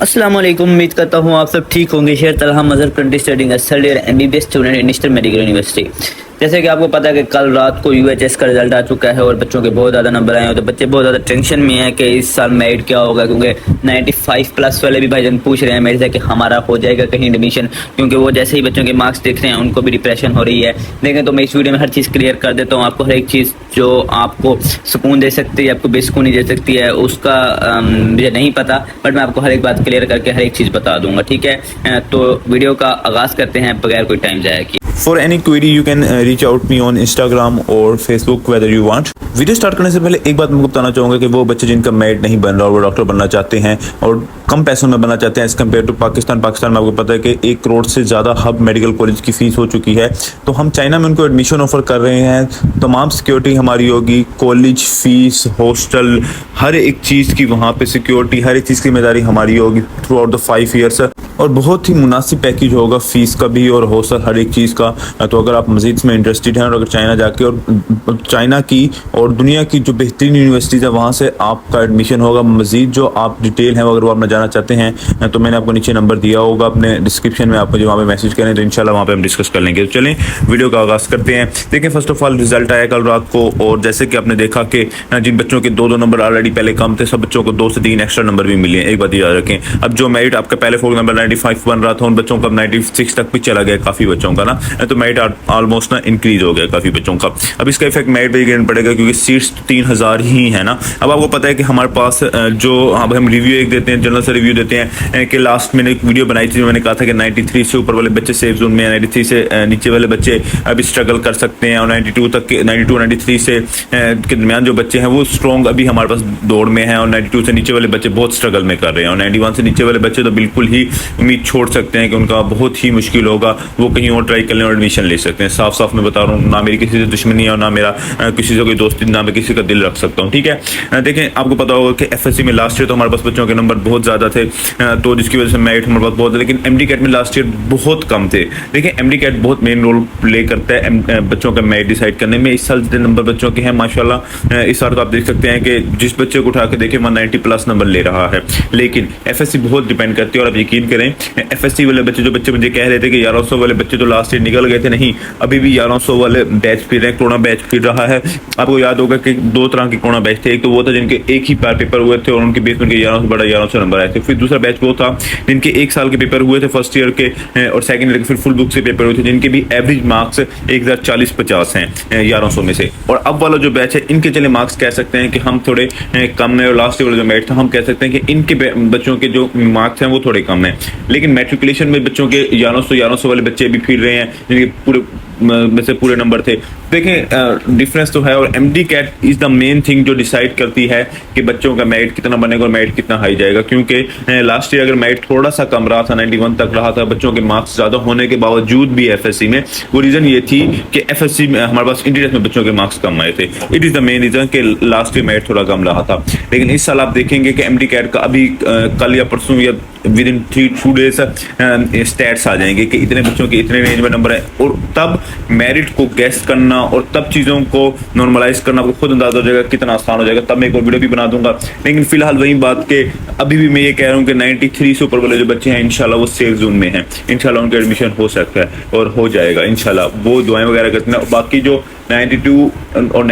अस्सलाम वालेकुम। उम्मीद करता हूँ आप सब ठीक होंगे। Sher Talha Mazhar country studying third year MBBS student industrial medical university. जैसे कि आपको पता है कि कल रात को UHS का रिजल्ट आ चुका है और बच्चों के बहुत ज़्यादा नंबर आए हैं, तो बच्चे बहुत ज़्यादा टेंशन में हैं कि इस साल मेरिट क्या होगा, क्योंकि 95 प्लस वाले भी भाईजान पूछ रहे हैं मेरे से कि हमारा हो जाएगा कहीं एडमिशन, क्योंकि वो जैसे ही बच्चों के मार्क्स देख रहे हैं उनको भी डिप्रेशन हो रही है। देखें तो मैं इस वीडियो में हर चीज़ क्लियर कर देता हूँ आपको। हर एक चीज़ जो आपको सुकून दे सकती है, आपको बेसुकूनी दे सकती है, उसका मुझे नहीं पता, बट मैं आपको हर एक बात क्लियर करके हर एक चीज़ बता दूंगा, ठीक है। तो वीडियो का आगाज़ करते हैं बगैर कोई टाइम जाया किए। For any query you can reach out me on Instagram or Facebook whether you want। Video start करने से पहले एक बात मैं बताना चाहूँगा कि वो बच्चे जिनका मेरिट नहीं बन रहा और वो डॉक्टर बनना चाहते हैं और कम पैसों में बनना चाहते हैं एज़ कम्पेयर टू पाकिस्तान में आपको पता है कि 1 करोड़ से ज़्यादा हब मेडिकल कॉलेज की फ़ीस हो चुकी है। तो हम चाइना में उनको एडमिशन ऑफर कर रहे हैं, तमाम सिक्योरिटी हमारी होगी, कॉलेज फीस, हॉस्टल, हर एक चीज़ की वहाँ पे सिक्योरिटी, हर एक चीज़ की जिम्मेदारी हमारी होगी थ्रू आउट द 5 ईयर्स, और बहुत ही मुनासिब पैकेज होगा फीस का भी और हॉस्टल हर एक चीज़ का। तो अगर आप मज़ीद में इंटरेस्टेड हैं और अगर चाइना जाके और चाइना की और दुनिया की जो बेहतरीन यूनिवर्सिटीज़ है वहाँ से आपका एडमिशन होगा, मज़ीद जो आप डिटेल हैं अगर वो आप जाना चाहते हैं तो मैंने आपको नीचे नंबर दिया होगा अपने डिस्क्रिप्शन में, आप मुझे वहाँ पे मैसेज करें तो इंशाल्लाह वहाँ पे हम डिस्कस कर लेंगे। तो चलें वीडियो का आगाज़ करते हैं। देखें फर्स्ट ऑफ ऑल रिजल्ट आया कल रात को, और जैसे कि आपने देखा कि जिन बच्चों के 2-2 नंबर ऑलरेडी पहले कम थे, सब बच्चों को 2 से 3 एक्स्ट्रा नंबर भी मिले हैं। एक बात याद रखें, अब जो मेरिट आपका पहले 4 नंबर 95 बन रहा था उन बच्चों का 96 तक भी चला गया काफ़ी बच्चों का ना, तो मेरिट ऑलमोस्ट ना इंक्रीज हो गया काफ़ी बच्चों का। अब इसका इफेक्ट मेरिट पे गिरना पड़ेगा क्योंकि सीट्स 3000 ही है ना। अब आपको पता है कि हमारे पास जो हम रिव्यू एक देते हैं, जनरल से रिव्यू देते हैं कि लास्ट मैंने एक वीडियो बनाई थी, मैंने कहा था कि 93 से ऊपर वाले बच्चे सेफ जोन में, 93 से नीचे वाले बच्चे अभी स्ट्रगल कर सकते हैं, और 92 तक के 93 से के दरमियान जो बच्चे हैं वो स्ट्रॉन्ग अभी हमारे पास दौड़ में हैं, और 92 से नीचे वाले बच्चे बहुत स्ट्रगल में कर रहे हैं, और 91 से नीचे वाले बच्चे तो बिल्कुल ही उम्मीद छोड़ सकते हैं कि उनका बहुत ही मुश्किल होगा, वो कहीं और ट्राई कर लें और एडमिशन ले सकते हैं। साफ साफ मैं बता रहा हूँ, ना मेरी किसी से दुश्मनी है और ना मेरा किसी से कोई दोस्ती, ना मैं किसी का दिल रख सकता हूँ, ठीक है। देखें आपको पता होगा कि FSC में लास्ट ईयर तो हमारे पास बच्चों के नंबर बहुत ज़्यादा थे, तो जिसकी वजह से मेरिट हमारे पास बहुत है, लेकिन MD कैट में लास्ट ईयर बहुत कम थे। देखें MD कैट बहुत मेन रोल प्ले करता है बच्चों का मेरिट डिसाइड करने में। इस साल जितने नंबर बच्चों के हैं माशाल्लाह, इस साल तो आप देख सकते हैं कि जिस बच्चे को उठा के देखें 190 प्लस नंबर ले रहा है, लेकिन FSC बहुत डिपेंड करती है। और आप यकीन करें FSC वाले बच्चे, जो बच्चे मुझे कह रहे थे कि 1100 वाले बच्चे तो लास्ट ईयर निकल गए थे, नहीं, अभी भी 1100 वाले बैच फिर रहे हैं, कोरोना बैच फिर रहा है। आपको याद होगा कि 2 तरह के कोरोना बैच थे, एक तो वो था जिनके एक ही बार पेपर हुए थे और उनके बेस में 1100 बड़ा 1100 नंबर आए थे, फिर दूसरा बैच वो था जिनके 1 साल के पेपर हुए थे फर्स्ट ईयर के और सेकंड ईयर के फिर फुल बुक से पेपर हुए थे, जिनके भी एवरेज मार्क्स 1040-50 हैं 1100 में से। और अब वाला जो बैच है इनके चले मार्क्स कह सकते हैं कि हम थोड़े कम है, और लास्ट ईयर वाला जो बैच था हम कह सकते हैं कि इनके बच्चों के जो मार्क्स हैं वो थोड़े कम हैं, लेकिन मैट्रिकुलेशन में बच्चों के 1100 वाले बच्चे भी फिर रहे हैं जिनके पूरे में से पूरे नंबर थे। देखें डिफरेंस तो है, और MD CAT is the main thing जो डिसाइड करती है कि बच्चों का मेरिट कितना बनेगा और मेरिट कितना हाई जाएगा, क्योंकि लास्ट ईयर अगर मेरिट थोड़ा सा कम रहा था, 91 तक रहा था, बच्चों के मार्क्स ज़्यादा होने के बावजूद भी FSC में, वो रीज़न ये थी कि FSC में हमारे पास इंटरनेट में बच्चों के मार्क्स कम आए थे। It is the main reason कि लास्ट ईयर मेरिट थोड़ा कम रहा था। लेकिन इस साल आप देखेंगे कि MD कैट का अभी कल या परसों या विद इन 3-2 डेज स्टैट्स आ जाएंगे कि इतने बच्चों के इतने रेंज में नंबर है, और तब मेरिट को गैस करना और तब चीज़ों को नॉर्मलाइज करना आपको खुद अंदाजा हो जाएगा कितना आसान हो जाएगा। तब मैं एक और वीडियो भी बना दूंगा, लेकिन फिलहाल वही बात के अभी भी मैं ये कह रहा हूँ कि 93 से ऊपर वाले जो बच्चे हैं इंशाल्लाह वो सेफ जोन में हैं, इंशाल्लाह उनका एडमिशन हो सकता है और हो जाएगा इंशाल्लाह, वो दुआएं वगैरह करते हैं। बाकी जो 92 और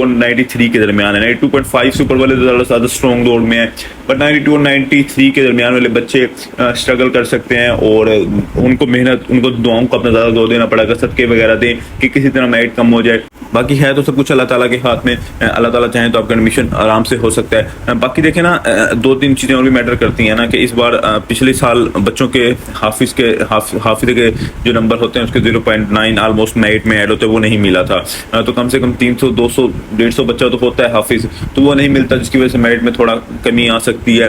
93 के दरमियान है, 92.5 से ऊपर वाले तो ज़्यादा स्ट्रॉन्ग दौड़ में है, बट 92 और 93 के दरमियान वाले बच्चे स्ट्रगल कर सकते हैं, और उनको मेहनत, उनको दुआओं को अपना ज़्यादा जोर देना पड़ेगा, सदके वगैरह दें कि किसी तरह मेरिट कम हो जाए। बाकी है तो सब कुछ अल्लाह ताला के हाथ में, अल्लाह ताला चाहें तो आपका एडमिशन आराम से हो सकता है। बाकी देखें ना 2-3 चीज़ें और भी मैटर करती हैं ना, कि इस बार पिछले साल बच्चों के हाफिज़ के जो नंबर होते हैं उसके 0.9 ऑलमोस्ट मेरिट में ऐड होते हैं, वो नहीं मिला था। तो कम से कम 300, 200, 150 बच्चा तो होता है हाफिज़, तो वो नहीं मिलता, जिसकी वजह से मेरिट में थोड़ा कमी आ सकती है।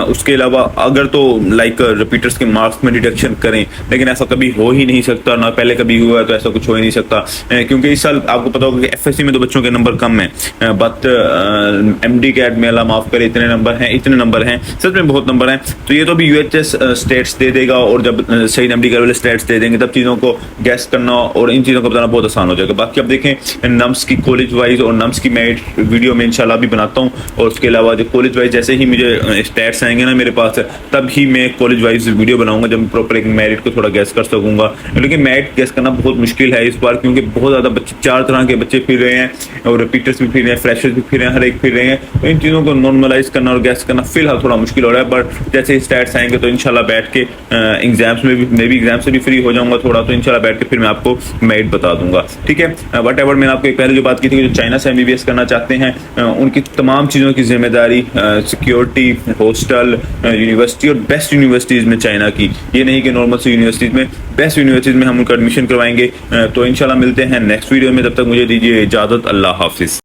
उसके अलावा अगर तो लाइक रिपीटर्स के मार्क्स में डिडक्शन करें, लेकिन ऐसा कभी हो ही नहीं सकता, ना पहले कभी हुआ है तो ऐसा कुछ हो ही नहीं सकता, क्योंकि इस साल आपको पता पता होगा कि एफएससी में तो बच्चों के नंबर कम है, बट एमडी कैट में अल्लाह माफ करे इतने नंबर हैं, सच में बहुत नंबर हैं। तो ये तो अभी यूएचएस स्टेट्स दे देगा, और जब सही एमडी कैट वाले स्टेट्स दे देंगे तब चीज़ों को गैस करना और इन चीज़ों को बताना बहुत आसान हो जाएगा। बाकी अब देखें नम्स की कॉलेज वाइज और नम्स की मेरिट वीडियो में इंशाल्लाह भी बनाता हूँ, और उसके अलावा जो कॉलेज वाइज जैसे ही मुझे स्टैट्स आएंगे ना मेरे पास, तब ही मैं कॉलेज वाइज वीडियो बनाऊंगा जब मैं प्रॉपर एक मेरिट को थोड़ा गैस कर सकूंगा। लेकिन मेरिट गैस करना बहुत मुश्किल है इस बार, क्योंकि बहुत ज़्यादा बच्चे, 4 तरह के बच्चे फिर रहे हैं, और रिपीटर्स भी फिर रहे हैं, फ्रेशर्स भी फिर रहे हैं, हर एक फिर रहे हैं। तो इन चीज़ों को नॉर्मलाइज करना और गैस करना फिलहाल थोड़ा मुश्किल हो रहा है, बट जैसे स्टैट्स आएंगे तो इंशाल्लाह बैठ के एग्जाम्स में भी, मैं भी एग्जाम से भी फ्री हो जाऊंगा थोड़ा, तो इंशाल्लाह बैठ के फिर मैं आपको मेरिट बता दूंगा, ठीक है। वट एवर मैंने आपको पहले जो बात की थी, जो चाइना से एमबीबीएस करना चाहते हैं उनकी तमाम चीज़ों की जिम्मेदारी, सिक्योरिटी, हॉस्टल, यूनिवर्सिटी और बेस्ट यूनिवर्सिटीज़ में चाइना की, ये नहीं कि नॉर्मल सी यूनिवर्सिटीज़ में, बेस्ट यूनिवर्सिटीज़ में हम उनका एडमिशन करवाएंगे। तो इंशाल्लाह मिलते हैं नेक्स्ट वीडियो में, तब तक मुझे दीजिए इजाज़त, अल्लाह हाफिज़।